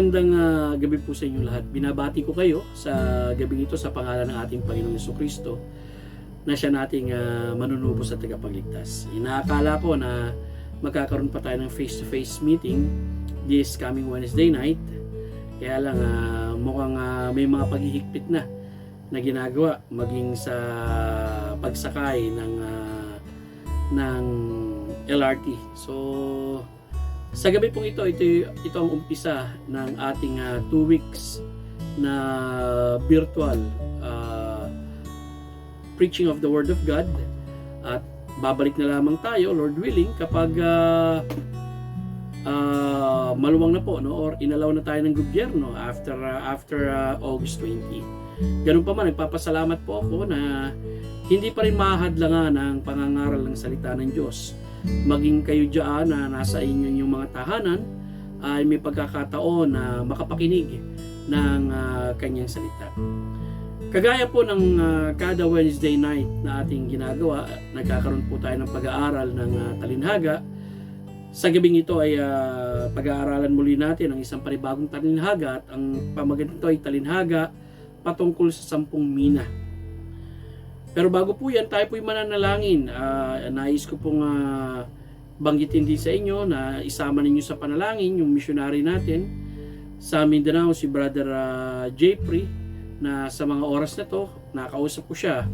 Magandang gabi po sa inyo lahat. Binabati ko kayo sa gabing ito sa pangalan ng ating Panginoong Jesucristo na siya nating manunubos at tagapagligtas. Inaakala ko na magkakaroon pa tayo ng face-to-face meeting this coming Wednesday night. Kaya lang mukhang may mga paghihigpit na ginagawa maging sa pagsakay ng LRT. So sa gabi pong ito ang umpisa ng ating 2 weeks na virtual preaching of the Word of God, at babalik na lamang tayo, Lord willing, kapag maluwang na po, no, or inalaw na tayo ng gobyerno after August 20. Ganun pa man, nagpapasalamat po ako na hindi pa rin mahadlangan ang pangangaral ng salita ng Diyos. Maging kayo dyan na nasa inyo yung mga tahanan ay may pagkakataon na makapakinig ng kanyang salita. Kagaya po ng kada Wednesday night na ating ginagawa, nagkakaroon po tayo ng pag-aaral ng talinhaga. Sa gabing ito ay pag-aaralan muli natin ang isang panibagong talinhaga, at ang pamagat nito ay talinhaga patungkol sa 10 mina. Pero bago po yan, tayo po'y mananalangin. Nais ko pong banggitin din sa inyo na isama ninyo sa panalangin yung missionary natin sa Mindanao, si Brother Jeffrey, na sa mga oras na to, nakausap ko siya.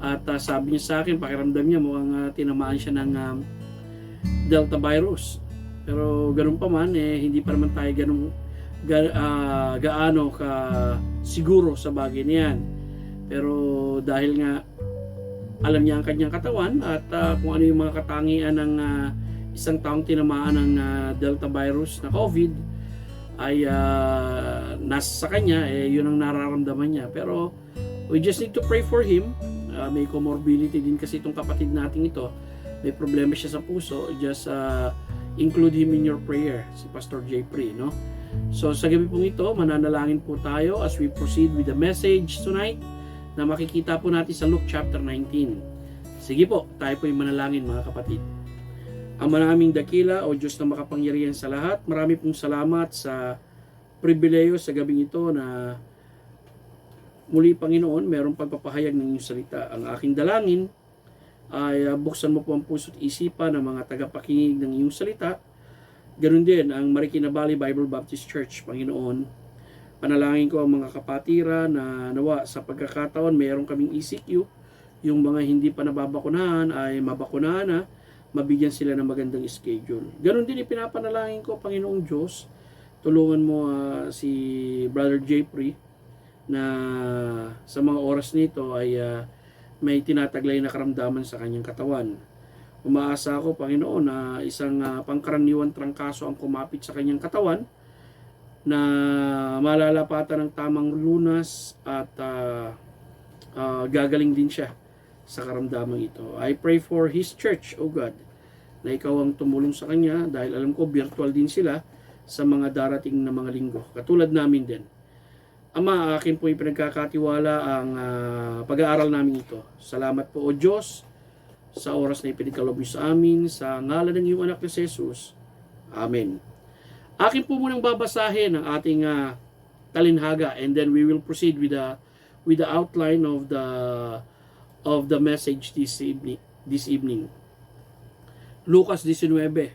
At sabi niya sa akin, pakiramdam niya mukhang tinamaan siya ng Delta virus. Pero ganun pa man, hindi pa naman tayo gaano ka siguro sa bagay niyan. Pero dahil nga alam niya ang kanyang katawan at kung ano yung mga katangian ng isang taong tinamaan ng Delta virus na COVID, ay nasa sa kanya, yun ang nararamdaman niya. Pero we just need to pray for him. May comorbidity din kasi itong kapatid natin ito. May problema siya sa puso. Just include him in your prayer, si Pastor Jeffrey, no? So sa gabi pong ito, mananalangin po tayo as we proceed with the message tonight na makikita po natin sa Luke chapter 19. Sige po, tayo po yung manalangin, mga kapatid. Ang maraming dakila o Diyos na makapangyarihan sa lahat, marami pong salamat sa pribileyo sa gabing ito na muli, Panginoon, mayroong pagpapahayag ng iyong salita. Ang aking dalangin ay buksan mo po ang puso't isipan ng mga tagapakinig ng iyong salita. Ganun din ang Marikina Valley Bible Baptist Church, Panginoon. Panalangin ko ang mga kapatira na nawa sa pagkakataon mayroon kaming ECQ, yung mga hindi pa nababakunahan ay mabakunahan na, mabigyan sila ng magandang schedule. Ganon din ipinapanalangin ko, Panginoong Diyos, tulungan mo si Brother Jeffrey na sa mga oras nito ay may tinataglay na karamdaman sa kanyang katawan. Umaasa ako, Panginoon, na isang pangkaraniwang trangkaso ang kumapit sa kanyang katawan, na malalapatan ng tamang lunas at gagaling din siya sa karamdaman ito. I pray for his church, O God, na ikaw ang tumulong sa kanya, dahil alam ko virtual din sila sa mga darating na mga linggo, katulad namin din. Ama, akin po ipinagkakatiwala ang pag-aaral namin ito. Salamat po, O Diyos, sa oras na ipinagkaloob sa amin, sa ngalan ng iyong anak na si Jesus. Amen. Akin po munang babasahin ang ating talinhaga, and then we will proceed with the outline of the message this evening. Lucas 19:11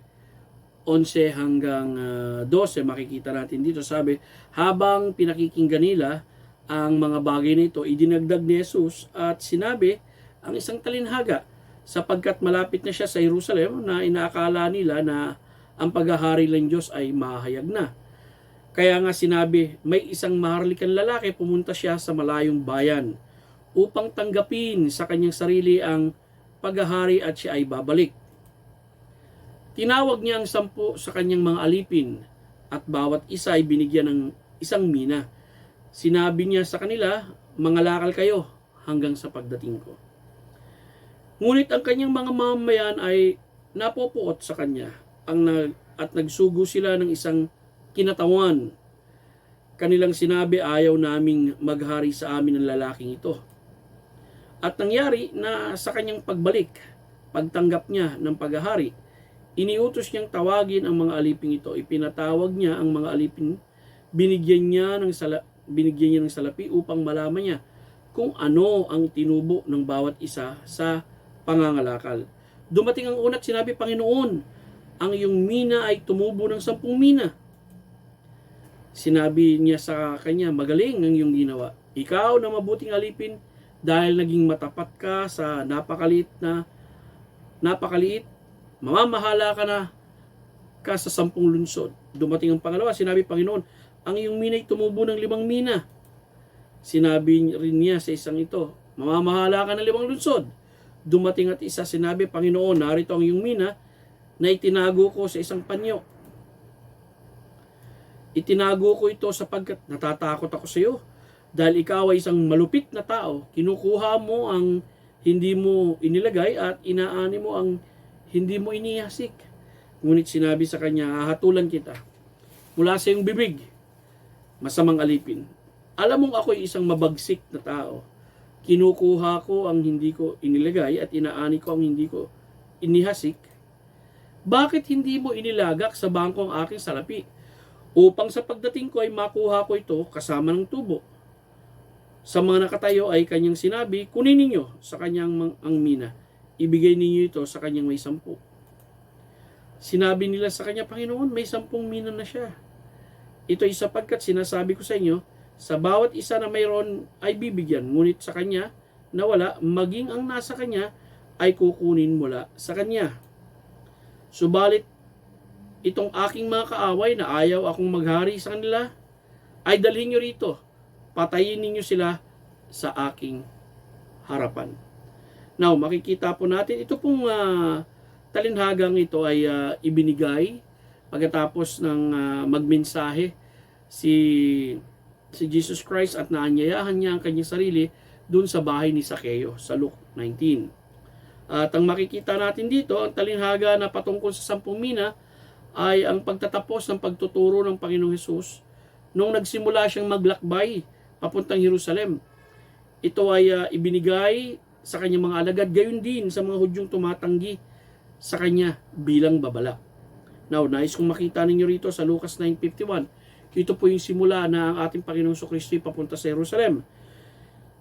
hanggang 12, makikita natin dito. Sabi, habang pinakikinggan nila ang mga bagay nito, idinagdag ni Jesus at sinabi ang isang talinhaga, sapagkat malapit na siya sa Jerusalem, na inaakala nila na ang paghahari ng Diyos ay mahayag na. Kaya nga sinabi, may isang maharlikan lalaki, pumunta siya sa malayong bayan upang tanggapin sa kanyang sarili ang paghahari at siya ay babalik. Tinawag niya ang 10 sa kanyang mga alipin at bawat isa ay binigyan ng isang mina. Sinabi niya sa kanila, mangalakal kayo hanggang sa pagdating ko. Ngunit ang kanyang mga mamamayan ay napopuot sa kanya at nagsugo sila ng isang kinatawan. Kanilang sinabi, ayaw naming maghari sa amin ang lalaking ito. At nangyari na sa kanyang pagbalik, pagtanggap niya ng paghahari, iniutos niyang tawagin ang mga aliping ito. Ipinatawag niya ang mga alipin binigyan niya ng salapi upang malaman niya kung ano ang tinubo ng bawat isa sa pangangalakal. Dumating ang una at sinabi, Panginoon, ang iyong mina ay tumubo ng 10 mina. Sinabi niya sa kanya, magaling ang iyong ginawa. Ikaw na mabuting alipin dahil naging matapat ka sa napakaliit, mamamahala ka sa 10 lungsod. Dumating ang pangalawa, sinabi, Panginoon, ang iyong mina ay tumubo ng 5 mina. Sinabi rin niya sa isang ito, mamamahala ka ng 5 lungsod. Dumating at isa, sinabi, Panginoon, narito ang iyong mina na itinago ko sa isang panyo. Itinago ko ito sapagkat natatakot ako sa iyo. Dahil ikaw ay isang malupit na tao, kinukuha mo ang hindi mo inilagay at inaani mo ang hindi mo inihasik. Ngunit sinabi sa kanya, hahatulan kita mula sa iyong bibig, masamang alipin. Alam mong ako'y isang mabagsik na tao. Kinukuha ko ang hindi ko inilagay at inaani ko ang hindi ko inihasik. Bakit hindi mo inilagak sa bangko ang aking salapi? Upang sa pagdating ko ay makuha ko ito kasama ng tubo. Sa mga nakatayo ay kanyang sinabi, kunin ninyo sa kanyang ang mina. Ibigay ninyo ito sa kanyang may 10. Sinabi nila sa kanya, Panginoon, may 10 mina na siya. Ito ay sapagkat sinasabi ko sa inyo, sa bawat isa na mayroon ay bibigyan, ngunit sa kanya na wala, maging ang nasa kanya ay kukunin mula sa kanya. Subalit, itong aking mga kaaway na ayaw akong maghari sa kanila, ay dalhin nyo rito, patayin ninyo sila sa aking harapan. Now, makikita po natin, ito pong talinhagang ito ay ibinigay pagkatapos ng magmensahe si Jesus Christ at naanyayahan niya ang kanyang sarili dun sa bahay ni Zaccheo sa Luke 19. At ang makikita natin dito, ang talinhaga na patungkol sa 10 mina ay ang pagtatapos ng pagtuturo ng Panginoong Hesus nung nagsimula siyang maglakbay papuntang Jerusalem. Ito ay ibinigay sa kanyang mga alagad, gayon din sa mga Hudyong tumatanggi sa kanya bilang babala. Now, nais kong makita ninyo rito sa Lucas 9:51. Ito po yung simula na ang ating Panginoong Kristo ay papunta sa Jerusalem.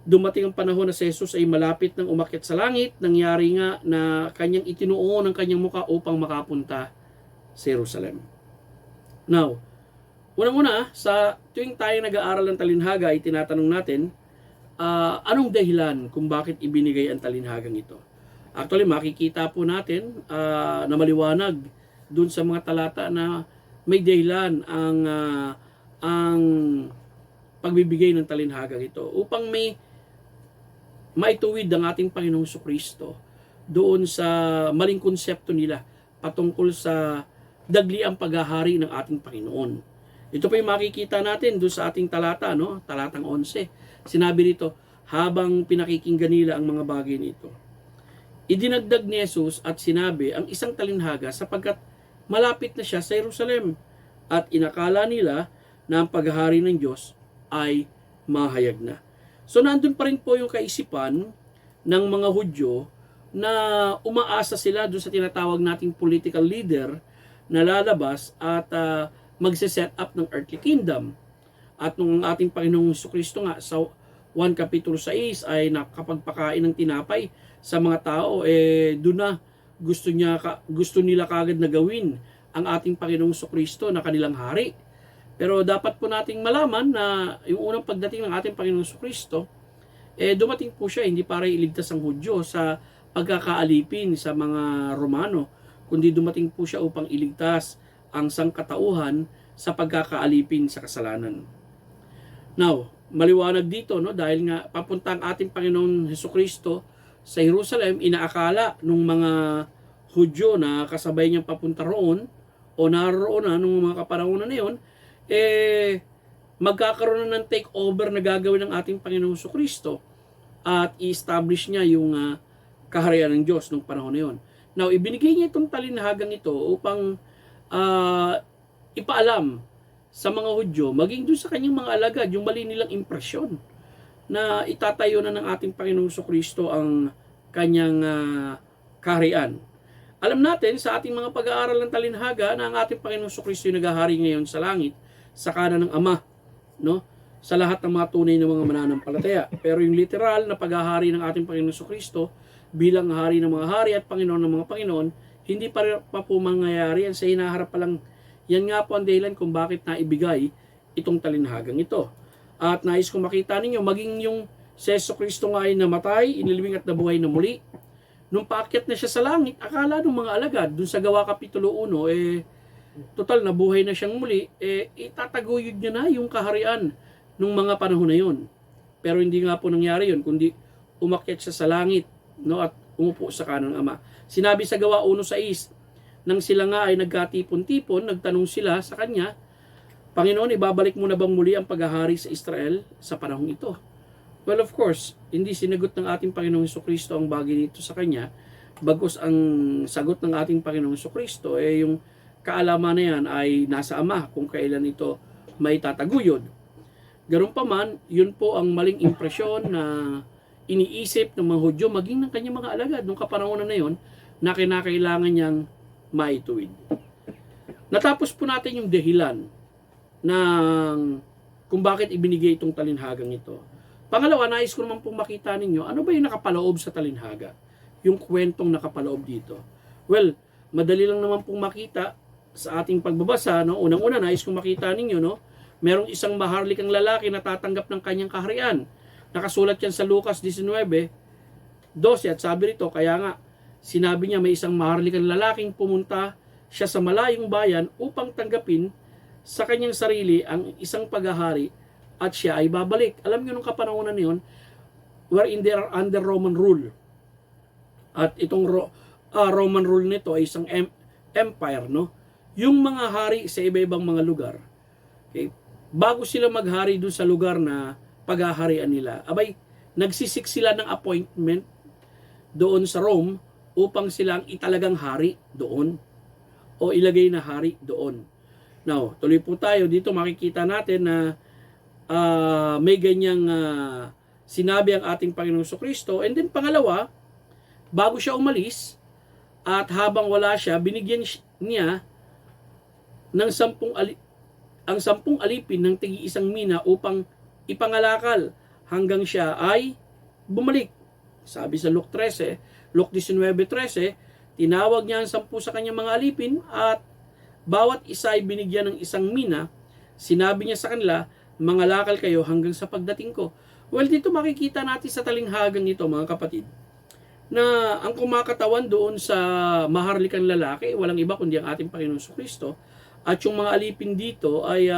Dumating ang panahon na si Jesus ay malapit ng umakyat sa langit. Nangyari nga na kanyang itinuon ang kanyang muka upang makapunta sa Jerusalem. Now, unang-una, sa tuwing tayo nag-aaral ng talinhaga ay tinatanong natin, anong dahilan kung bakit ibinigay ang talinhagang ito? Actually, makikita po natin na maliwanag dun sa mga talata na may dahilan ang pagbibigay ng talinhagang ito upang maituwid ang ating Panginoong Kristo doon sa maling konsepto nila patungkol sa dagliang paghahari ng ating Panginoon. Ito pa yung makikita natin doon sa ating talata, no? Talatang 11. Sinabi rito, habang pinakikinggan nila ang mga bagay nito, idinagdag ni Jesus at sinabi ang isang talinhaga sapagkat malapit na siya sa Jerusalem at inakala nila na ang paghahari ng Diyos ay mahayag na. So nandun pa rin po yung kaisipan ng mga Hudyo na umaasa sila doon sa tinatawag nating political leader na lalabas at magse-set up ng earthly kingdom. At nung ating Panginoong Kristo nga sa 1 Kapitulo 6 ay nakapagpakain ng tinapay sa mga tao, doon na gusto nila kagad na gawin ang ating Panginoong Kristo na kanilang hari. Pero dapat po nating malaman na yung unang pagdating ng ating Panginoong Kristo, dumating po siya hindi para iligtas ang Hudyo sa pagkakaalipin sa mga Romano, kundi dumating po siya upang iligtas ang sangkatauhan sa pagkakaalipin sa kasalanan. Now, maliwanag dito, no, dahil nga papunta ang ating Panginoon Jesucristo sa Jerusalem, inaakala nung mga Hudyo na kasabay niyang papunta roon o naroon na nung mga kapanahonan na yun, magkakaroon na ng takeover na gagawin ng ating Panginoong Kristo at i-establish niya yung kaharian ng Diyos nung panahon na yun. Now, ibinigay niya itong talinhagang ito upang ipaalam sa mga Hudyo, maging doon sa kanyang mga alagad, yung mali nilang impresyon na itatayo na ng ating Panginoong Kristo ang kanyang kaharian. Alam natin sa ating mga pag-aaral ng talinhaga na ang ating Panginoong Kristo yung naghahari ngayon sa langit sa kanan ng Ama, no? Sa lahat ng mga tunay na mga mananampalataya. Pero yung literal na paghahari ng ating Panginoon Jesucristo bilang hari ng mga hari at Panginoon ng mga Panginoon, hindi pa po mangyayari yan sa hinaharap pa lang. Yan nga po ang dahilan kung bakit naibigay itong talinhagang ito. At nais kong makita ninyo, maging yung si Jesucristo nga ay namatay, inilibing at nabuhay na muli. Nung paakyat na siya sa langit, akala ng mga alagad, dun sa Gawa Kapitulo 1, total nabuhay na siyang muli, itataguyod niya na yung kaharian nung mga panahon na yun. Pero hindi nga po nangyari yun, kundi umakyat siya sa langit, no, at umupo sa kanan ng Ama. Sinabi sa Gawa 1:6, nang sila nga ay nagkatipon-tipon, nagtanong sila sa kanya, Panginoon, ibabalik mo na bang muli ang paghahari sa Israel sa panahong ito? Well, of course, hindi sinagot ng ating Panginoong Jesucristo ang bagay nito sa kanya, bagkus ang sagot ng ating Panginoong Jesucristo, yung kaalaman na yan ay nasa Ama kung kailan ito may tataguyod. Ganun pa man, yun po ang maling impresyon na iniisip ng mga Hudyo, maging ng kanyang mga alagad nung kapanahonan na yun, na kinakailangan niyang maituwid. Natapos po natin yung dahilan ng kung bakit ibinigay itong talinhagang ito. Pangalawa, nais ko naman pong makita ninyo, ano ba yung nakapaloob sa talinhaga? Yung kwentong nakapaloob dito. Well, madali lang naman pong makita sa ating pagbabasa, no? Unang-una, nais kong makita ninyo, no? Merong isang maharlikang lalaki na tatanggap ng kanyang kaharian. Nakasulat yan sa Lucas 19:12 at sabi rito, kaya nga, sinabi niya may isang maharlikang lalaking pumunta siya sa malayong bayan upang tanggapin sa kanyang sarili ang isang paghahari at siya ay babalik. Alam niyo nung kapanahonan na yun, wherein they are under Roman rule. At itong Roman rule nito ay isang empire, no? Yung mga hari sa iba-ibang mga lugar, okay, bago sila maghari doon sa lugar na paghaharian nila, abay, nagsisik sila ng appointment doon sa Rome upang silang italagang hari doon o ilagay na hari doon. Now, tuloy po tayo. Dito makikita natin na may ganyang sinabi ang ating Panginoong Jesucristo. And then pangalawa, bago siya umalis at habang wala siya, binigyan niya ng 10 alipin ng tigi-1 mina upang ipangalakal hanggang siya ay bumalik. Sabi sa Luke 19:13, tinawag niya ang 10 sa kanyang mga alipin at bawat isa ay binigyan ng 1 mina. Sinabi niya sa kanila, mangalakal kayo hanggang sa pagdating ko. Well, dito makikita natin sa talinghagang ito, mga kapatid, na ang kumakatawan doon sa maharlikang lalaki, walang iba kundi ang ating Panginoon Jesucristo. At yung mga alipin dito ay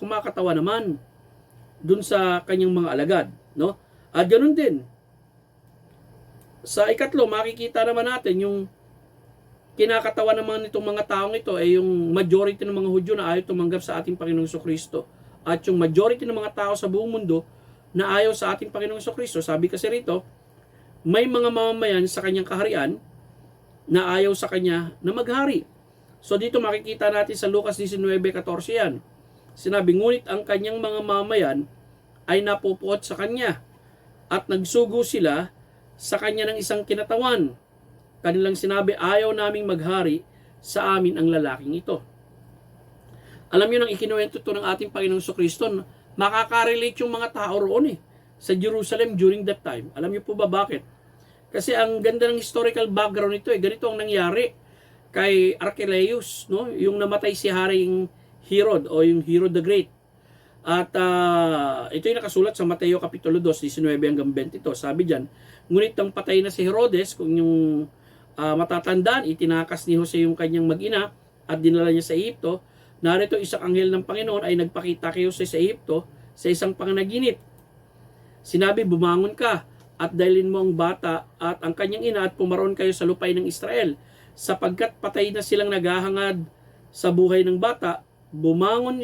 kumakatawa naman doon sa kanyang mga alagad, no? At ganoon din, sa ikatlo, makikita naman natin yung kinakatawan naman nitong mga taong ito ay yung majority ng mga Hudyo na ayaw tumanggap sa ating Panginoong Jesucristo. At yung majority ng mga tao sa buong mundo na ayaw sa ating Panginoong Jesucristo. Sabi kasi rito, may mga mamamayan sa kanyang kaharian na ayaw sa kanya na maghari. So dito makikita natin sa Lucas 19:14 yan. Sinabi, ngunit ang kanyang mga mamamayan ay napupuot sa kanya at nagsugo sila sa kanya ng isang kinatawan. Kanilang sinabi, ayaw naming maghari sa amin ang lalaking ito. Alam niyo nang ikinuwento ito ng ating Panginoong Jesucristo, makaka-relate yung mga tao roon sa Jerusalem during that time. Alam niyo po ba bakit? Kasi ang ganda ng historical background nito, ganito ang nangyari kay Archelaus, no? Yung namatay si Haring Herod o yung Herod the Great. At ito yung nakasulat sa Mateo Kapitulo 2, 19 hanggang 22. Sabi diyan, ngunit nang patay na si Herodes, kung yung matatandaan, itinakas ni Jose yung kanyang mag-ina at dinala niya sa Ehipto. Narito isang anghel ng Panginoon ay nagpakita kay Jose sa Ehipto sa isang panganaginip. Sinabi, bumangon ka at dalhin mo ang bata at ang kanyang ina at pumaroon kayo sa lupay ng Israel. Sapagkat patay na silang naghahangad sa buhay ng bata, bumangon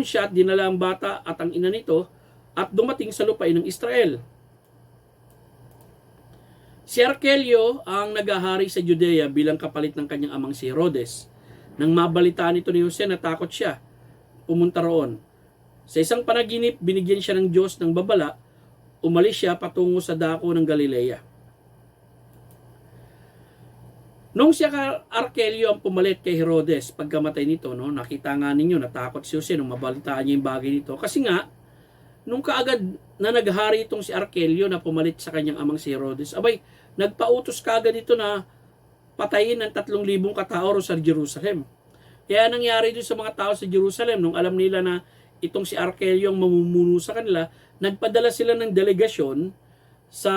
siya at dinala ang bata at ang ina nito at dumating sa lupay ng Israel. Si Arkelio ang naghahari sa Judea bilang kapalit ng kanyang amang si Herodes. Nang mabalitaan ito ni Jose, natakot siya. Pumunta roon. Sa isang panaginip, binigyan siya ng Diyos ng babala. Umalis siya patungo sa dako ng Galilea. Nung si Arkelio ang pumalit kay Herodes pagkamatay nito, no, nakita nga ninyo, natakot si Jose nung mabalitaan niya yung bagay nito. Kasi nga, nung kaagad na naghari itong si Arkelio na pumalit sa kanyang amang si Herodes, abay, nagpautos kaagad ito na patayin ng 3,000 katao sa Jerusalem. Kaya nangyari doon sa mga tao sa Jerusalem, nung alam nila na itong si Arkelio ang mamumuno sa kanila, nagpadala sila ng delegasyon sa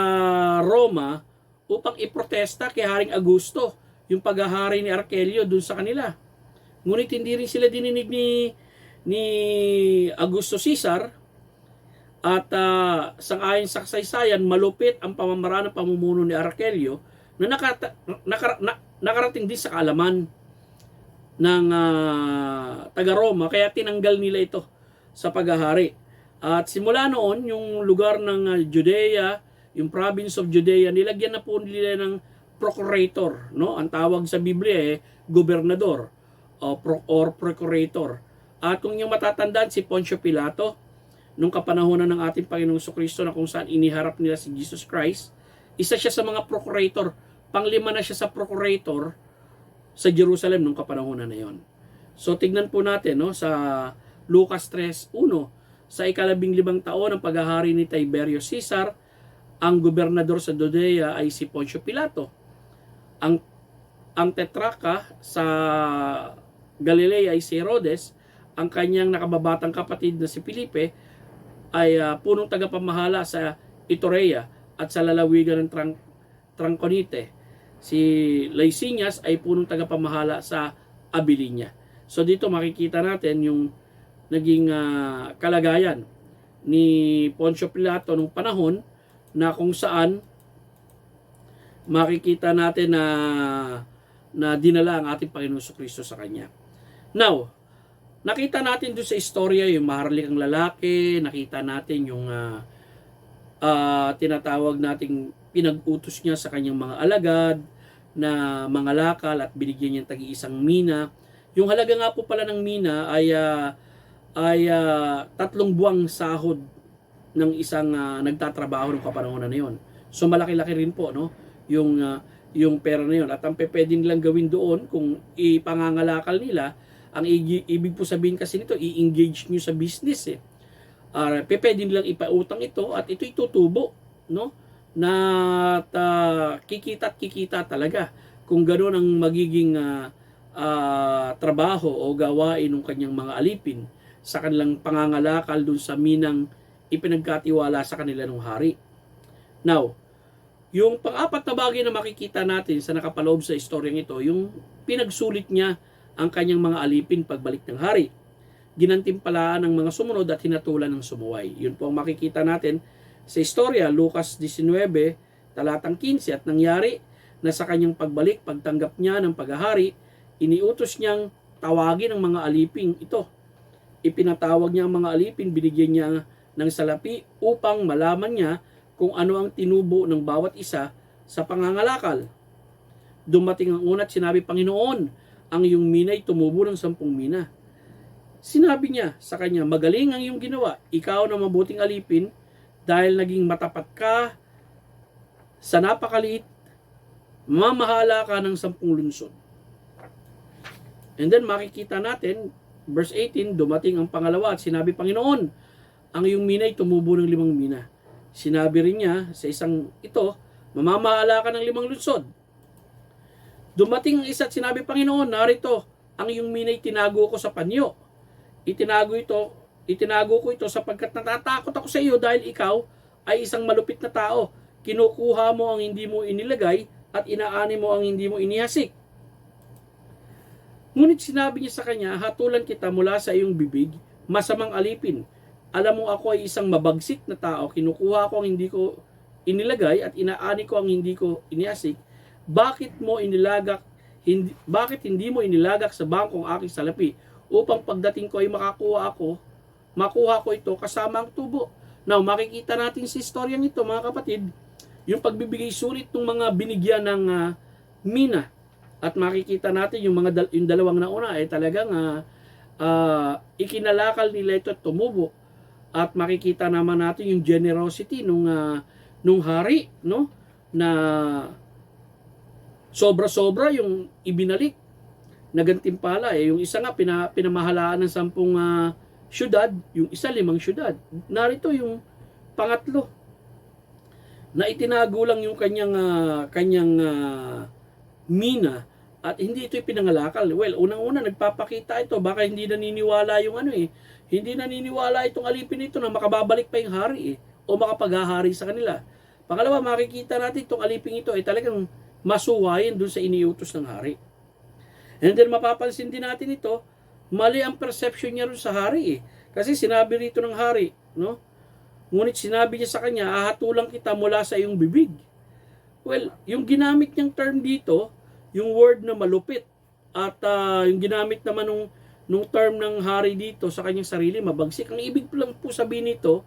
Roma upang iprotesta kay Haring Augusto yung paghahari ni Arkelio dun sa kanila. Ngunit hindi rin sila dininig ni Augusto Caesar at sangayon sa kasaysayan, malupit ang pamamaraan ng pamumuno ni Arkelio na nakarating din sa kaalaman ng taga-Roma, kaya tinanggal nila ito sa paghahari. At simula noon, yung lugar ng Judea, yung province of Judea, nilagyan na po nila ng procurator, no? Ang tawag sa Biblia gobernador or procurator. At kung yung matatandaan si Poncio Pilato, nung kapanahonan ng ating Panginoong Jesucristo na kung saan iniharap nila si Jesus Christ, isa siya sa mga procurator. Panglima na siya sa procurator sa Jerusalem nung kapanahonan na yon. So tignan po natin, no, sa Lucas 3:1, sa 15 taon ng paghahari ni Tiberius Caesar, ang gobernador sa Judea ay si Poncio Pilato. Ang tetrarca sa Galilea ay si Herodes. Ang kanyang nakababatang kapatid na si Felipe ay punong tagapamahala sa Iturea at sa lalawigan ng Trachonite. Si Lysanias ay punong tagapamahala sa Abilinia. So dito makikita natin yung naging kalagayan ni Poncio Pilato nung panahon na kung saan makikita natin na dinala ang ating Panginoon Jesucristo sa kanya. Now, nakita natin doon sa istorya yung maharlikang lalaki, nakita natin yung tinatawag nating pinag-utos niya sa kanyang mga alagad na mga lakal at binigyan niya tag-iisang mina. Yung halaga nga po pala ng mina ay 3 buwang sahod ng isang nagtatrabaho ng kapanahonan na yon. So malaki-laki rin po, no, yung pera na yon. At ang pwede nilang gawin doon kung ipangangalakal nila, ang ibig po sabihin kasi nito, i-engage nyo sa business pwede nilang ipautang ito at ito itutubo, no, na kikita at kikita talaga kung gano'n ang magiging trabaho o gawain ng kanyang mga alipin sa kanilang pangangalakal dun sa minang ipinagkatiwala sa kanila ng hari. Now, yung pang-apat na bagay na makikita natin sa nakapaloob sa istoryang ito, yung pinagsulit niya ang kanyang mga alipin pagbalik ng hari. Ginantimpalaan ng mga sumunod at hinatulan ng sumuway. Yun po ang makikita natin sa istorya, Lucas 19, talatang 15, at nangyari na sa kanyang pagbalik, pagtanggap niya ng paghahari, iniutos niyang tawagin ang mga alipin ito. Ipinatawag niya ang mga alipin, binigyan niya ng salapi upang malaman niya kung ano ang tinubo ng bawat isa sa pangangalakal. Dumating ang una at sinabi, Panginoon, ang iyong mina'y tumubo ng 10 mina. Sinabi niya sa kanya, magaling ang iyong ginawa, ikaw na mabuting alipin, dahil naging matapat ka sa napakaliit, mamahala ka ng 10 lunsod. And then makikita natin, verse 18, dumating ang pangalawa at sinabi, Panginoon, ang iyong mina'y tumubo ng 5 mina. Sinabi rin niya sa isang ito, mamamahala ka ng 5 lunsod. Dumating ang isa at sinabi, Panginoon, narito, ang iyong mina'y tinago ko sa panyo. Itinago ko ito sapagkat natatakot ako sa iyo dahil ikaw ay isang malupit na tao. Kinukuha mo ang hindi mo inilagay at inaani mo ang hindi mo inihasik. Ngunit sinabi niya sa kanya, hatulan kita mula sa iyong bibig, masamang alipin. Alam mo ako ay isang mabagsik na tao, kinukuha ko ang hindi ko inilagay at inaani ko ang hindi ko inihasik. Bakit hindi mo inilagak sa bangkong aking salapi upang pagdating ko ay makuha ko ito kasama ang tubo. Now, makikita natin sa istoryang ito, mga kapatid, yung pagbibigay sulit ng mga binigyan ng mina. At makikita natin yung dalawang nauna ay talagang ikinalakal nila ito at tumubo. At makikita naman natin yung generosity nung hari, no, na Sobra-sobra yung ibinalik na gantimpala. Yung isa nga, pinamahalaan ng 10 syudad, yung isa 5 syudad. Narito yung pangatlo, na itinago lang yung kanyang mina at hindi ito pinangalakal. Well, unang-una nagpapakita ito, baka hindi naniniwala yung hindi naniniwala itong alipin ito na makababalik pa yung hari o makapaghahari sa kanila. Pangalawa, makikita natin itong alipin ito ay talagang masuwayin dun sa iniutos ng hari. And then mapapansin din natin ito, mali ang perception niya rin sa hari. Kasi sinabi rito ng hari, no? Ngunit sinabi niya sa kanya, ahatulang kita mula sa iyong bibig. Well, yung ginamit niyang term dito, yung word na malupit, at yung ginamit naman nung term ng hari dito sa kanyang sarili, mabagsik. Ang ibig lang po sabihin nito,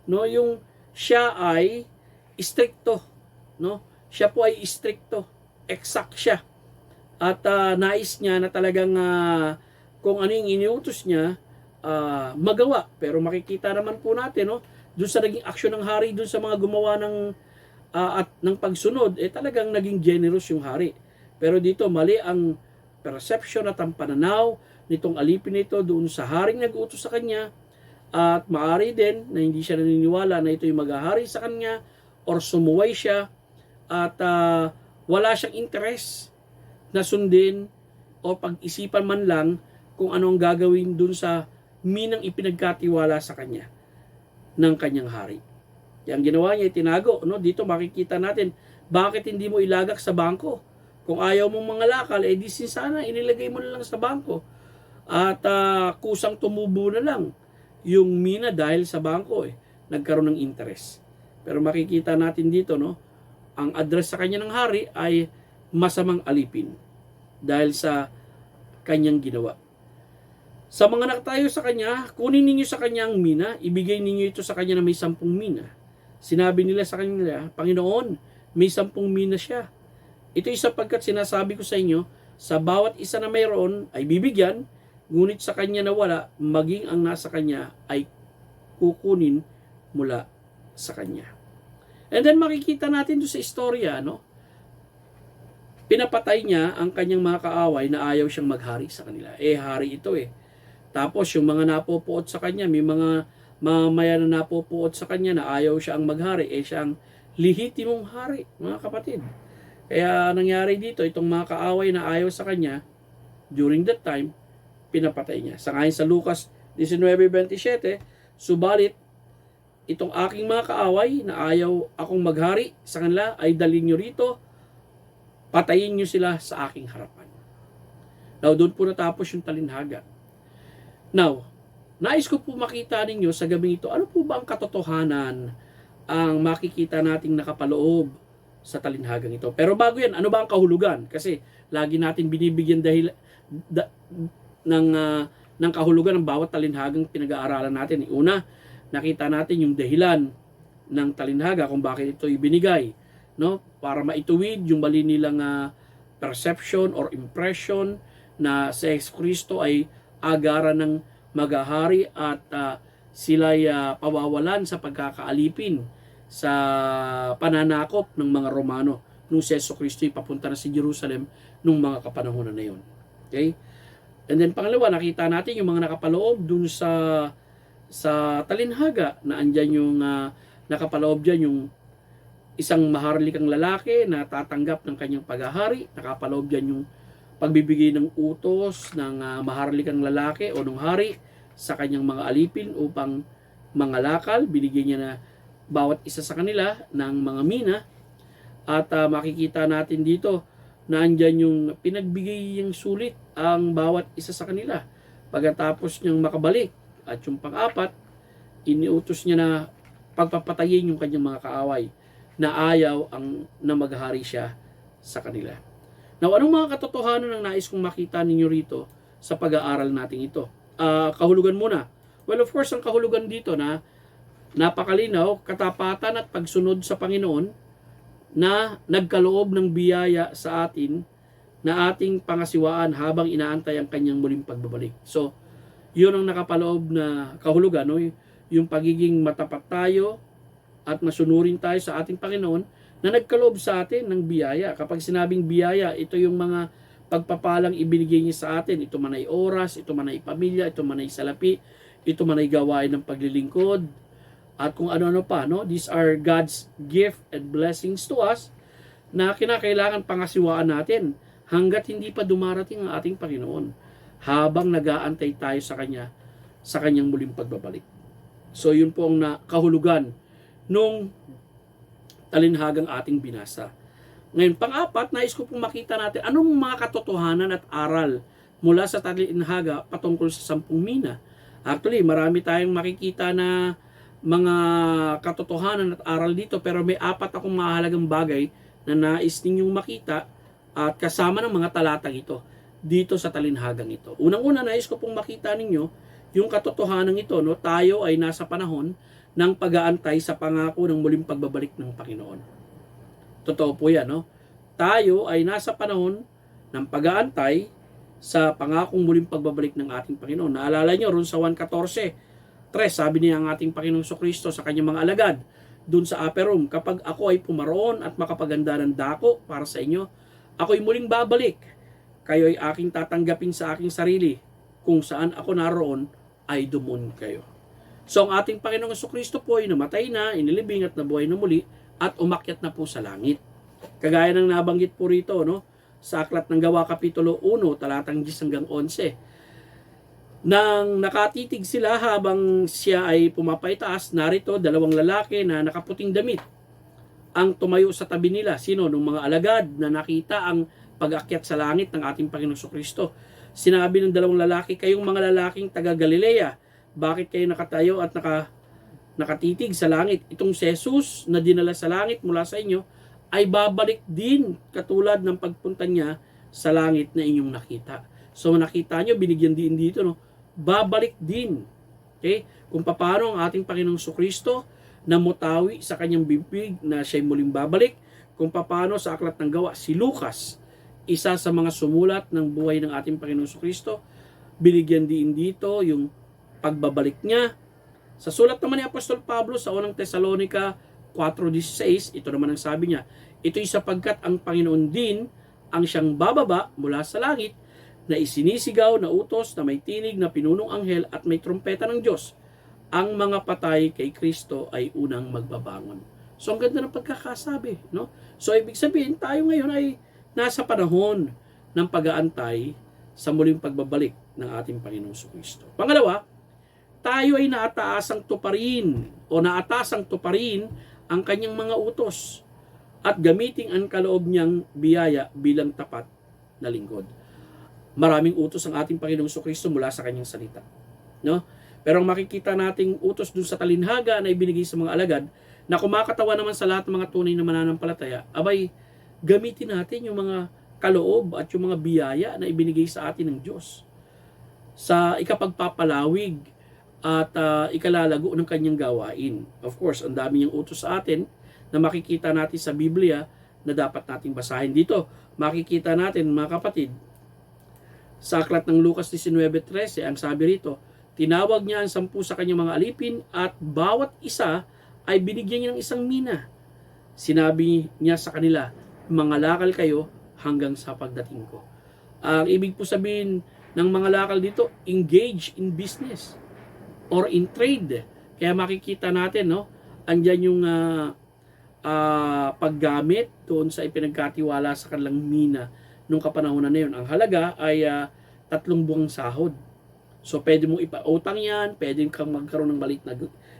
no, yung siya ay stricto, no? Siya po ay stricto, exact siya. At nais niya na talagang kung ano yung iniutos niya, magawa. Pero makikita naman po natin, no, doon sa naging aksyon ng hari, doon sa mga gumawa ng pagsunod, talagang naging generous yung hari. Pero dito, mali ang perception at ang pananaw nitong alipin nito doon sa haring nag-utos sa kanya, at maaari din na hindi siya naniniwala na ito yung maghahari sa kanya or sumuway siya at wala siyang interest na sundin o pag-isipan man lang kung ano ang gagawin doon sa minang ipinagkatiwala sa kanya ng kanyang hari. Kaya ang ginawa niya, itinago. No? Dito makikita natin, bakit hindi mo ilagak sa bangko? Kung ayaw mong mangalakal, di sana inilagay mo na lang sa bangko. At kusang tumubo na lang yung mina dahil sa bangko nagkaroon ng interest. Pero makikita natin dito, no, ang address sa kanya ng hari ay masamang alipin dahil sa kanyang ginawa. Sa mga nakatayo sa kanya, kunin ninyo sa kanya ang mina, ibigay ninyo ito sa kanya na may 10 mina. Sinabi nila sa kanya, Panginoon, may 10 mina siya. Ito ay sapagkat sinasabi ko sa inyo, sa bawat isa na mayroon ay bibigyan, ngunit sa kanya na wala, maging ang nasa kanya ay kukunin mula sa kanya. And then makikita natin doon sa istorya, no? Pinapatay niya ang kanyang mga kaaway na ayaw siyang maghari sa kanila. Hari ito Tapos yung mga napopuot sa kanya, may mga mamaya na napopuot sa kanya na ayaw siya ang maghari, siyang lihitimong hari, mga kapatid. Kaya nangyari dito, itong mga kaaway na ayaw sa kanya, during that time, pinapatay niya. Sangayon sa Lucas 19:27, subalit, itong aking mga kaaway na ayaw akong maghari sa kanila ay dalhin nyo rito, patayin nyo sila sa aking harapan. Now, doon po natapos yung talinhaga. Now, nais ko po makita ninyo sa gabi ito, ano po ba ang katotohanan ang makikita nating nakapaloob sa talinhagang ito? Pero bago yan, ano ba ang kahulugan? Kasi lagi natin binibigyan ng kahulugan ng bawat talinhagang pinag-aaralan natin. Una, nakita natin yung dahilan ng talinhaga kung bakit ito ibinigay, no? Para maituwid yung mali nilang perception or impression na si Kristo ay agaran ng maghahari at sila'y pawawalan sa pagkakaalipin sa pananakop ng mga Romano nung si Kristo ay papunta na si Jerusalem nung mga kapanahonan na yun. Okay? And then pangalawa, nakita natin yung mga nakapaloob dun sa talinhaga na andyan yung nakapaloob dyan yung isang maharlikang lalaki na tatanggap ng kanyang paghahari. Nakapaloob dyan yung pagbibigay ng utos ng maharlikang lalaki o ng hari sa kanyang mga alipin upang mangalakal. Binigyan niya na bawat isa sa kanila ng mga mina. At makikita natin dito na andyan yung pinagbigay yung sulit ang bawat isa sa kanila. Pagkatapos niyang makabalik, at yung pang-apat, iniutos niya na pagpapatayin yung kanyang mga kaaway na ayaw na maghari siya sa kanila. Now, anong mga katotohanan ang nais kong makita ninyo rito sa pag-aaral natin ito? Kahulugan muna. Well, of course, ang kahulugan dito na napakalinaw, katapatan at pagsunod sa Panginoon na nagkaloob ng biyaya sa atin na ating pangasiwaan habang inaantay ang kanyang muling pagbabalik. So, yun ang nakapaloob na kahulugan, no? Yung pagiging matapat tayo at masunurin tayo sa ating Panginoon na nagkaloob sa atin ng biyaya. Kapag sinabing biyaya, ito yung mga pagpapalang ibinigay niya sa atin. Ito man ay oras, ito man ay pamilya, ito man ay salapi, ito man ay gawain ng paglilingkod, at kung ano-ano pa, no? These are God's gift and blessings to us na kinakailangan pangasiwaan natin hanggat hindi pa dumarating ang ating Panginoon, habang nag-aantay tayo sa Kanya, sa Kanyang muling pagbabalik. So yun po ang kahulugan nung talinhagang ating binasa. Ngayon, pang-apat, nais ko pong makita natin anong mga katotohanan at aral mula sa talinhaga patungkol sa 10 mina. Actually, marami tayong makikita na mga katotohanan at aral dito, pero may 4 akong mahalagang bagay na nais ninyong makita at kasama ng mga talatang ito dito sa talinhagang ito. Unang-una, nais ko pong makita ninyo yung katotohanan ito, no? Tayo ay nasa panahon ng pag-aantay sa pangako ng muling pagbabalik ng Panginoon. Totoo po yan, no? Tayo ay nasa panahon ng pag-aantay sa pangakong muling pagbabalik ng ating Panginoon. Naalala nyo, roon sa 1:14, sabi niya ang ating Panginoong Kristo sa kanyang mga alagad, dun sa upper room, kapag ako ay pumaroon at makapaganda ng dako para sa inyo, ako'y muling babalik. Kayo ay aking tatanggapin sa aking sarili. Kung saan ako naroon, ay dumun kayo. So ang ating Panginoong Kristo po ay namatay na, inilibing at nabuhay na muli, at umakyat na po sa langit. Kagaya ng nabanggit po rito, no? Sa Aklat ng Gawa, Kapitulo 1, talatang 10 hanggang 11. Nang nakatitig sila habang siya ay pumapaitaas, narito 2 lalaki na nakaputing damit ang tumayo sa tabi nila. Sino? Nung mga alagad na nakita ang pag-akyat sa langit ng ating Panginoong Kristo. Sinabi ng 2 lalaki, kayong mga lalaking taga Galilea, bakit kayo nakatayo at nakatitig sa langit? Itong si Jesus na dinala sa langit mula sa inyo ay babalik din katulad ng pagpunta niya sa langit na inyong nakita. So nakita nyo, binigyan din dito, no? Babalik din. Okay? Kung paano ang ating Panginoong Kristo na mutawi sa kanyang bibig na siya'y muling babalik. Kung paano sa Aklat ng Gawa, si Lucas, isa sa mga sumulat ng buhay ng ating Panginoong Kristo, binigyan din dito yung pagbabalik niya. Sa sulat naman ni Apostol Pablo sa unang Tesalonica 4:16, ito naman ang sabi niya, ito'y sapagkat ang Panginoon din ang siyang bababa mula sa langit, na isinisigaw na utos na may tinig na pinunong anghel at may trompeta ng Diyos. Ang mga patay kay Kristo ay unang magbabangon. So ang ganda ng pagkakasabi, no? So ibig sabihin, tayo ngayon ay nasa panahon ng pag-aantay sa muling pagbabalik ng ating Panginoong Kristo. Pangalawa, tayo ay naatasang tuparin ang kanyang mga utos at gamitin ang kaloob niyang biyaya bilang tapat na lingkod. Maraming utos ang ating Panginoong Kristo mula sa kanyang salita, no? Pero ang makikita nating utos dun sa talinhaga na ibinigay sa mga alagad, na kumakatawa naman sa lahat ng mga tunay na mananampalataya, abay, gamitin natin yung mga kaloob at yung mga biyaya na ibinigay sa atin ng Diyos sa ikapagpapalawig at ikalalago ng kanyang gawain. Of course, ang dami niyang utos sa atin na makikita natin sa Biblia na dapat nating basahin dito. Makikita natin, mga kapatid, sa Aklat ng Lucas 19:13, ang sabi rito, tinawag niya ang 10 sa kanyang mga alipin at bawat isa ay binigyan niya ng 1 mina. Sinabi niya sa kanila, mangalakal kayo hanggang sa pagdating ko. Ang ibig po sabihin ng mga lakal dito, engage in business or in trade. Kaya makikita natin, no, andyan yung paggamit doon sa ipinagkatiwala sa kanilang mina nung kapanahonan na yun. Ang halaga ay 3 buwang sahod. So pwede mong ipautang yan, pwede kang magkaroon ng maliit na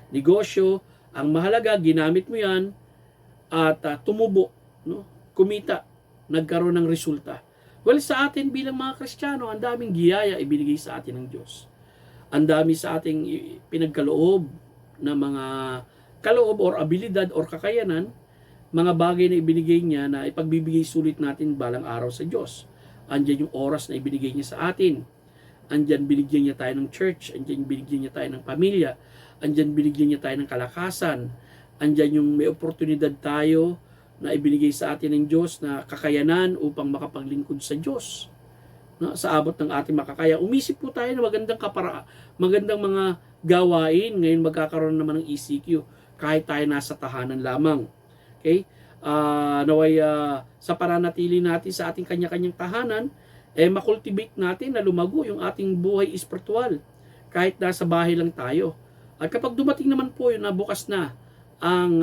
negosyo. Ang mahalaga, ginamit mo yan at tumubo, no? Kumita, nagkaroon ng resulta. Well, sa atin bilang mga Kristiyano, ang daming giyaya ibinigay sa atin ng Diyos. Ang dami sa ating pinagkaloob na mga kaloob or abilidad or kakayanan, mga bagay na ibinigay niya na ipagbibigay sulit natin balang araw sa Diyos. Andyan yung oras na ibinigay niya sa atin. Andyan binigyan niya tayo ng church. Andyan binigyan niya tayo ng pamilya. Andyan binigyan niya tayo ng kalakasan. Andyan yung may oportunidad tayo na ibinigay sa atin ng Diyos na kakayanan upang makapaglingkod sa Diyos. No? Sa abot ng ating makakaya. Umisip po tayo na magandang mga gawain. Ngayon magkakaroon naman ng ECQ kahit tayo nasa tahanan lamang. Okay? naway sa pananatili natin sa ating kanya-kanyang tahanan, makultivate natin na lumago yung ating buhay espiritual kahit nasa bahay lang tayo. At kapag dumating naman po yun na bukas na ang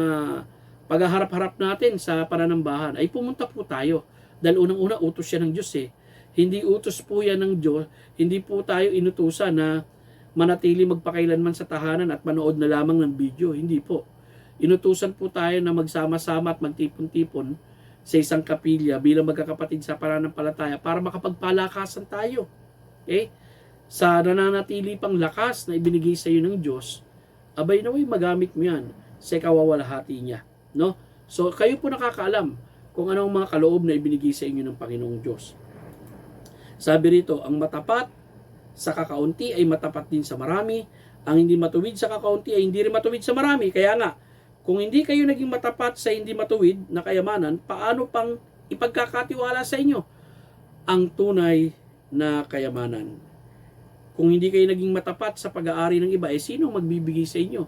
paghaharap-harap natin sa pananambahan, ay pumunta po tayo. Dahil unang-una, utos siya ng Diyos eh. Hindi utos po yan ng Diyos, hindi po tayo inutusan na manatili magpakailanman sa tahanan at manood na lamang ng video. Hindi po. Inutusan po tayo na magsama-sama at magtipon-tipon sa isang kapilya bilang magkakapatid sa pananampalataya para makapagpalakasan tayo. Okay? Sa nananatili pang lakas na ibinigay sa iyo ng Diyos, abay naway magamit mo yan sa ikawawalhati niya. No? So, kayo po nakakaalam kung anong mga kaloob na ibinigay sa inyo ng Panginoong Diyos. Sabi rito, ang matapat sa kakaunti ay matapat din sa marami. Ang hindi matuwid sa kakaunti ay hindi rin matuwid sa marami. Kaya nga, kung hindi kayo naging matapat sa hindi matuwid na kayamanan, paano pang ipagkakatiwala sa inyo ang tunay na kayamanan? Kung hindi kayo naging matapat sa pag-aari ng iba, sino magbibigay sa inyo?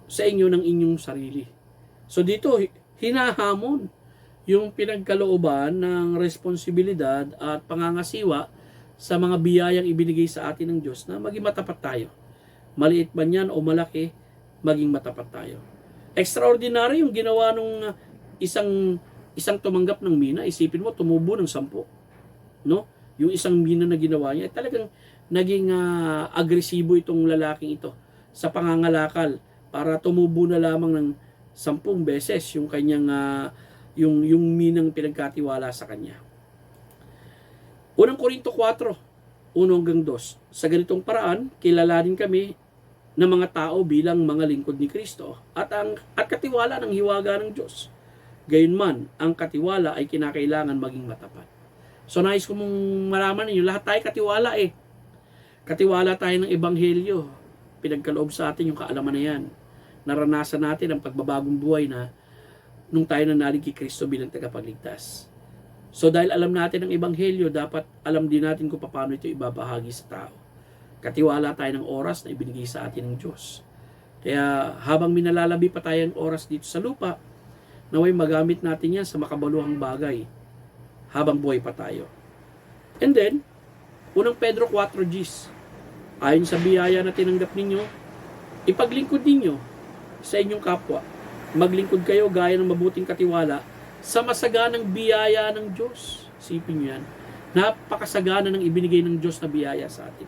Sa inyo ng inyong sarili. So dito, hinahamon yung pinagkalooban ng responsibilidad at pangangasiwa sa mga biyayang ibinigay sa atin ng Diyos na maging matapat tayo. Maliit man yan o malaki, maging matapat tayo. Extraordinary yung ginawa nung isang tumanggap ng mina. Isipin mo, tumubo ng 10. No? Yung isang mina na ginawa niya, talagang naging agresibo itong lalaking ito sa pangangalakal para tumubo na lamang ng 10 beses yung kanyang yung minang pinagkatiwala sa kanya. Unang Korinto 4, 1-2. Sa ganitong paraan, kilalanin kami ng mga tao bilang mga lingkod ni Kristo at katiwala ng hiwaga ng Diyos. Gayunman, ang katiwala ay kinakailangan maging matapat. So nais ko mong malaman ninyo, lahat tayo katiwala eh. Katiwala tayo ng Ebanghelyo. Pinagkaloob sa atin yung kaalaman na yan. Naranasan natin ang pagbabagong buhay na nung tayo nanalig kay Kristo bilang tagapagligtas. So dahil alam natin ang Ebanghelyo, dapat alam din natin kung paano ito ibabahagi sa tao. Katiwala tayo ng oras na ibinigay sa atin ng Diyos. Kaya habang minalalabi pa tayo ng oras dito sa lupa, naway magamit natin yan sa makabaluhang bagay habang buhay pa tayo. And then, unang Pedro 4:10, ayon sa biyaya na tinanggap ninyo, ipaglingkod ninyo sa inyong kapwa. Maglingkod kayo gaya ng mabuting katiwala sa masaganang biyaya ng Diyos. Isipin nyo yan. Napakasagana ng ibinigay ng Diyos na biyaya sa atin.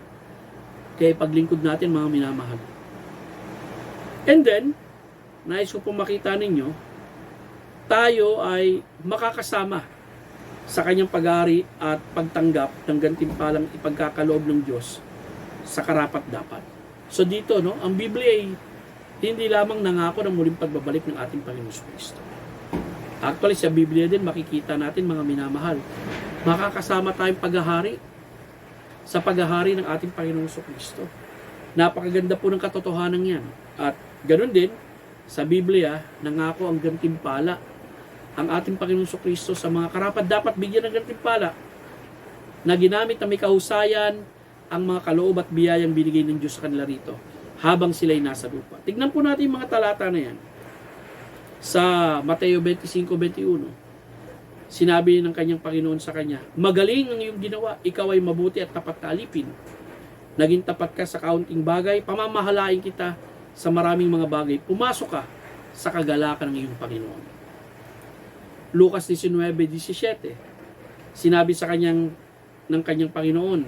Kaya paglingkod natin, mga minamahal. And then, nais ko pong makita ninyo, tayo ay makakasama sa kanyang pag-ari at pagtanggap ng gantimpalang ipagkakaloob ng Diyos sa karapat-dapat. So dito, no, ang Biblia ay hindi lamang nangako ng muling pagbabalik ng ating Panginoong Kristo. Actually, sa Biblia din makikita natin, mga minamahal, makakasama tayong paghahari sa paghahari ng ating Panginoong Kristo. Napakaganda po ng katotohanan yan. At ganoon din, sa Biblia, nangako ang gantimpala ang ating Panginoong Kristo sa mga karapat dapat bigyan ng gantimpala na ginamit na may kahusayan ang mga kaloob at biyayang binigay ng Diyos sa kanila rito habang sila'y nasa lupa. Tignan po natin yung mga talata na yan. Sa Mateo 25:21, sinabi ng kanyang Panginoon sa kanya, magaling ang iyong ginawa, ikaw ay mabuti at tapat na alipin. Naging tapat ka sa kaunting bagay, pamamahalain kita sa maraming mga bagay. Pumasok ka sa kagalakan ng iyong Panginoon. Lucas 19:17, sinabi sa kanyang ng kanyang Panginoon,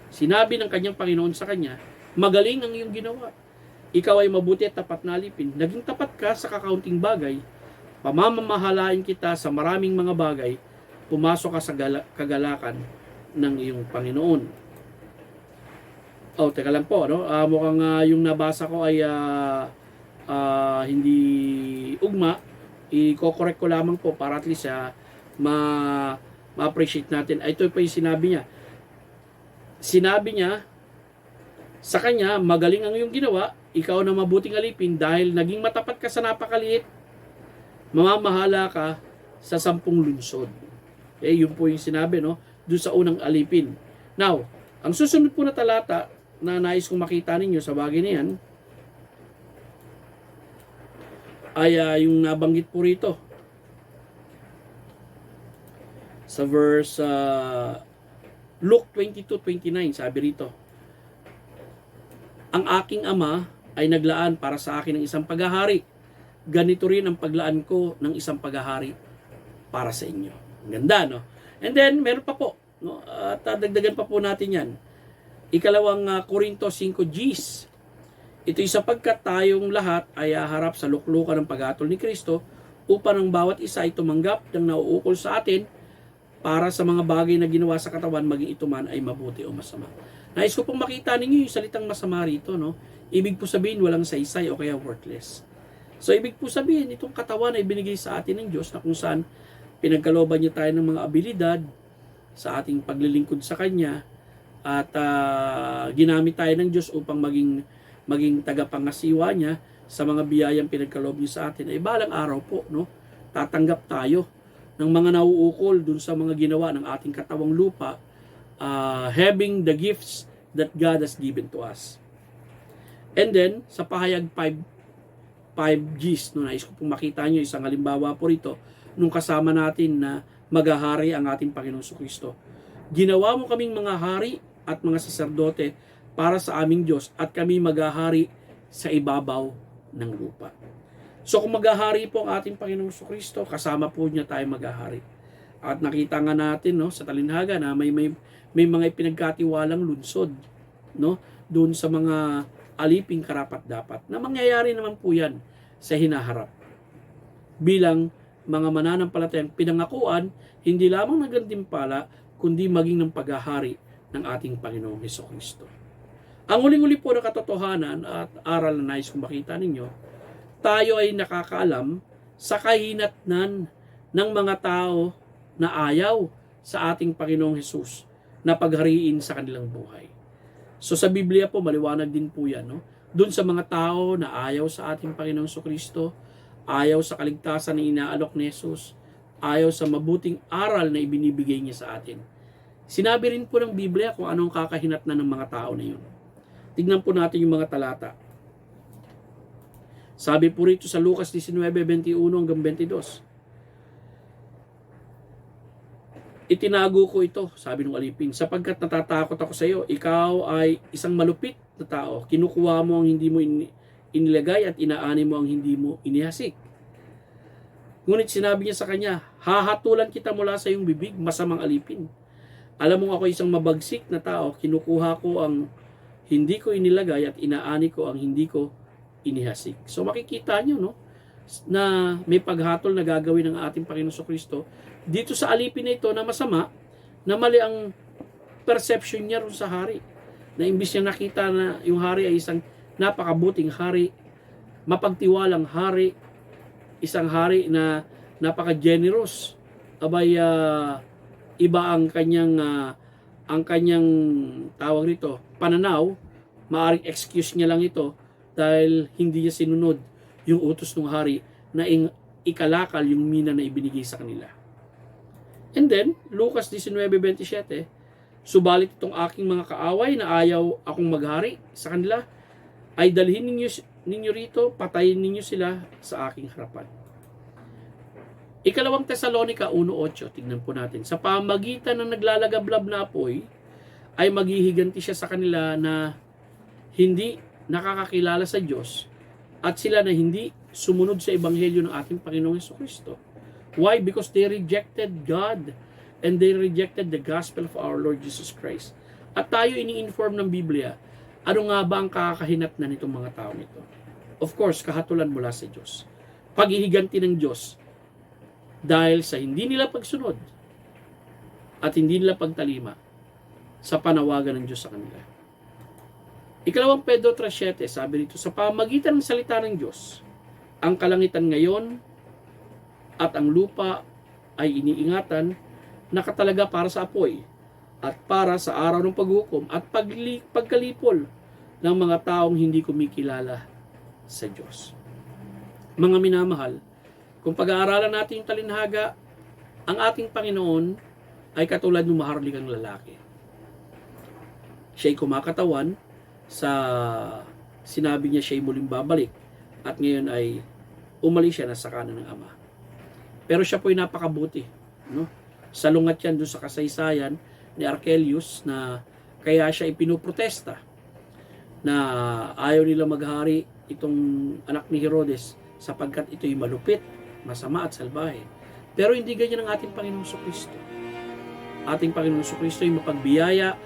sinabi ng kanyang Panginoon sa kanya, magaling ang iyong ginawa. Ikaw ay mabuti at tapat na alipin. Naging tapat ka sa kakaunting bagay, pamamahalain kita sa maraming mga bagay, pumasok ka sa kagalakan ng iyong Panginoon. Oh, teka lang po, no? Mukhang yung nabasa ko ay hindi ugma. I-correct ko lamang po para at least ma-appreciate natin. Ito pa yung sinabi niya. Sinabi niya sa kanya, magaling ang iyong ginawa, ikaw na mabuting alipin dahil naging matapat ka sa napakaliit, mamamahala ka sa 10 lunsod. Yun po yung sinabi, no? Doon sa unang alipin. Now, ang susunod po na talata na nais kong makita ninyo sa bagay na yan, ay yung nabanggit po rito sa verse Luke 22:29, sabi rito, ang aking ama ay naglaan para sa akin ng isang paghahari. Ganito rin ang paglaan ko ng isang paghahari para sa inyo. Ganda, no? And then, meron pa po, no? At dagdagan pa po natin yan. Ikalawang Korinto 5 Gs. Ito'y sapagkat tayong lahat ay haharap sa luklukan ng paghatol ni Kristo upang ang bawat isa ay tumanggap ng nauukol sa atin para sa mga bagay na ginawa sa katawan, maging ito man ay mabuti o masama. Nais ko pong makita ninyo yung salitang masama rito, no? Ibig po sabihin walang saysay o kaya worthless. So, ibig po sabihin, itong katawan ay binigay sa atin ng Diyos na kung saan pinagkalooban niya tayo ng mga abilidad sa ating paglilingkod sa Kanya at ginamit tayo ng Diyos upang maging tagapangasiwa niya sa mga biyayang pinagkaloob niya sa atin. Ay balang araw po, no? Tatanggap tayo ng mga nauukol dun sa mga ginawa ng ating katawang lupa, having the gifts that God has given to us. And then, sa pahayag 5Gs, no, nais ko pong makita nyo isang halimbawa po rito nung kasama natin na maghahari ang ating Panginoong Kristo. Ginawa mo kaming mga hari at mga saserdote para sa aming Diyos at kami maghahari sa ibabaw ng lupa. So kung maghahari po ang ating Panginoong Kristo, kasama po niya tayo maghahari. At nakita nga natin, no, sa talinhaga na may mga pinagkatiwalang lunsod, no, doon sa mga aliping karapat-dapat na mangyayari naman po yan sa hinaharap. Bilang mga mananampalatayang pinangakuan, hindi lamang ng gantimpala, kundi maging ng paghahari ng ating Panginoong Hesukristo. Ang uling-uli po na katotohanan at aral na nais kong makita ninyo, tayo ay nakakaalam sa kahinatnan ng mga tao na ayaw sa ating Panginoong Hesus na paghariin sa kanilang buhay. So sa Biblia po, maliwanag din po yan, no? Doon sa mga tao na ayaw sa ating Panginoong Kristo, ayaw sa kaligtasan na inaalok ni Jesus, ayaw sa mabuting aral na ibinibigay niya sa atin. Sinabi rin po ng Biblia kung anong kakahinatnan ng mga tao na yun. Tignan po natin yung mga talata. Sabi po rito sa Lucas 19:21 hanggang 22. Itinago ko ito, sabi ng alipin, sapagkat natatakot ako sa iyo. Ikaw ay isang malupit na tao. Kinukuha mo ang hindi mo inilagay at inaani mo ang hindi mo inihasik. Ngunit sinabi niya sa kanya, hahatulan kita mula sa iyong bibig, masamang alipin. Alam mo ako isang mabagsik na tao, kinukuha ko ang hindi ko inilagay at inaani ko ang hindi ko inihasik. So makikita niyo, no, na may paghatol na gagawin ng ating Panginoon Kristo dito sa alipin na ito na masama, na mali ang perception niya ron sa hari. Na imbis niya nakita na yung hari ay isang napakabuting hari, mapagtiwalang hari, isang hari na napaka-generous, abay iba ang kanyang tawag rito, pananaw, maaring excuse niya lang ito dahil hindi niya sinunod yung utos ng hari na ikalakal yung mina na ibinigay sa kanila. And then, Lucas 19:27, subalit itong aking mga kaaway na ayaw akong maghari sa kanila, ay dalhin ninyo rito, patayin ninyo sila sa aking harapan. Ikalawang Tesalonica 1:8, tignan po natin. Sa pamagitan ng naglalagablab na apoy, ay maghihiganti siya sa kanila na hindi nakakakilala sa Diyos at sila na hindi sumunod sa ebanghelyo ng ating Panginoong Jesucristo. Why? Because they rejected God and they rejected the gospel of our Lord Jesus Christ. At tayo ini-inform ng Biblia, ano nga ba ang kakahinatnan nitong mga tao nito? Of course, kahatulan mula sa Diyos. Paghihiganti ng Diyos dahil sa hindi nila pagsunod at hindi nila pagtalima sa panawagan ng Diyos sa kanila. Ikalawang Pedro 3:7, sabi dito, sa pamagitan ng salita ng Diyos, ang kalangitan ngayon at ang lupa ay iniingatan nakatalaga para sa apoy at para sa araw ng paghukom at pagkalipol ng mga taong hindi kumikilala sa Diyos. Mga minamahal, kung pag-aaralan natin yung talinhaga, ang ating Panginoon ay katulad ng maharlikang lalaki. Siya'y kumakatawan sa sinabi niya siya'y muling babalik at ngayon ay umalis siya na sa kanan ng Ama. Pero siya po'y napakabuti. No? Salungat yan doon sa kasaysayan ni Archelaus na kaya siya ipinoprotesta na ayaw nila maghari itong anak ni Herodes sapagkat ito'y malupit, masama at salbahe. Pero hindi ganyan ang ating Panginoong Kristo. Ating Panginoong Kristo ay mapagbiyaya,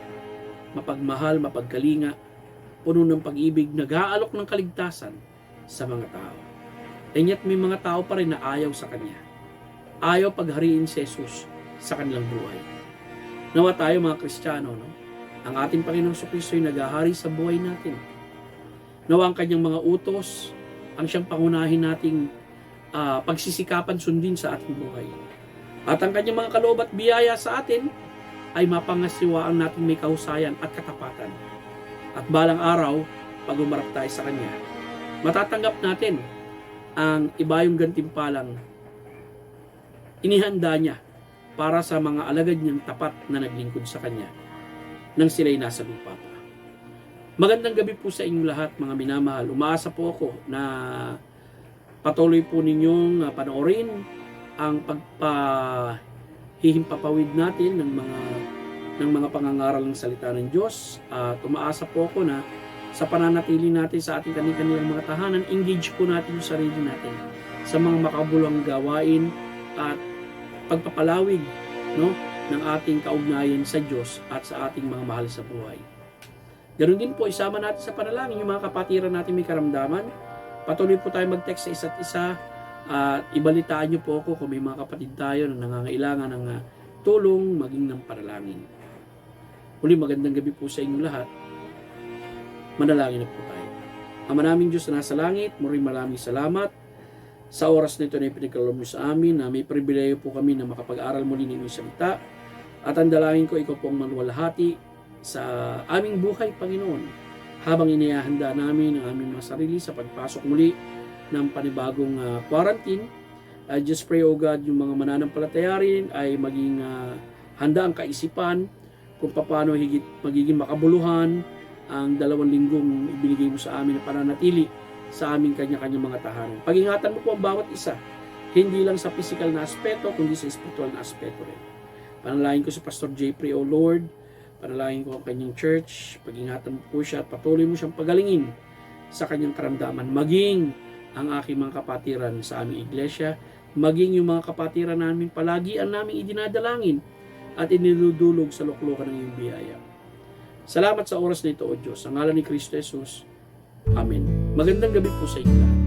mapagmahal, mapagkalinga, puno ng pag-ibig, nag-aalok ng kaligtasan sa mga tao. And yet may mga tao pa rin na ayaw sa Kanya. Ayaw paghariin si Jesus sa kanilang buhay. Nawa tayo mga Kristiyano, no? Ang ating Panginoong Kristo ay naghahari sa buhay natin. Nawa ang Kanyang mga utos, ang siyang pangunahin nating pagsisikapan sundin sa ating buhay. At ang Kanyang mga kaloob at biyaya sa atin ay mapangasiwaan natin may kahusayan at katapatan. At balang araw, pag umarap tayo sa Kanya, matatanggap natin ang ibayong gantimpalang inihanda niya para sa mga alagad niyang tapat na naglingkod sa Kanya nang sila'y nasa lupa pa. Magandang gabi po sa inyong lahat, mga minamahal. Umaasa po ako na patuloy po ninyong panoorin ang pagpahihimpapawid natin ng mga pangangaral ng salita ng Diyos. At umaasa po ako na sa pananatili natin sa ating kanilang mga tahanan, engage po natin yung sarili natin sa mga makabuluhang gawain at pagpapalawig, no, ng ating kaugnayan sa Diyos at sa ating mga mahal sa buhay. Ganoon din po, isama natin sa panalangin yung mga kapatiran natin may karamdaman. Patuloy po tayo mag-text sa isa't isa at ibalitaan niyo po ako kung may mga kapatid tayo na nangangailangan ng tulong, maging ng panalangin. Muli, magandang gabi po sa inyong lahat. Manalangin na po tayo. Ama naming Diyos na nasa langit, maraming salamat sa oras na ito na ipinagkaloob mo sa amin na may pribileyo po kami na makapag-aral muli ng iyong salita. At ang dalangin ko, ikaw po ang maluwalhati sa aming buhay, Panginoon, habang inihahanda namin ang aming mga sarili sa pagpasok muli ng panibagong quarantine. I just pray, O God, yung mga mananampalataya rin ay maging handa ang kaisipan kung paano higit magiging makabuluhan ang 2 linggong ibinigay mo sa amin na pananatili sa aming kanya-kanya mga tahanan. Pag-ingatan mo po ang bawat isa, hindi lang sa physical na aspeto, kundi sa spiritual na aspeto rin. Panalangin ko si Pastor Jeffrey, O Lord, panalangin ko ang kanyang church, pag-ingatan mo po siya at patuloy mo siyang pagalingin sa kanyang karamdaman. Maging ang aking mga kapatiran sa aming iglesia, maging yung mga kapatiran namin palagi ang naming idinadalangin at iniludulog sa luklukan ng iyong biyaya. Salamat sa oras na ito, O Diyos. Sa ngalan ni Kristo Jesus. Amen. Magandang gabi po sa inyo lahat.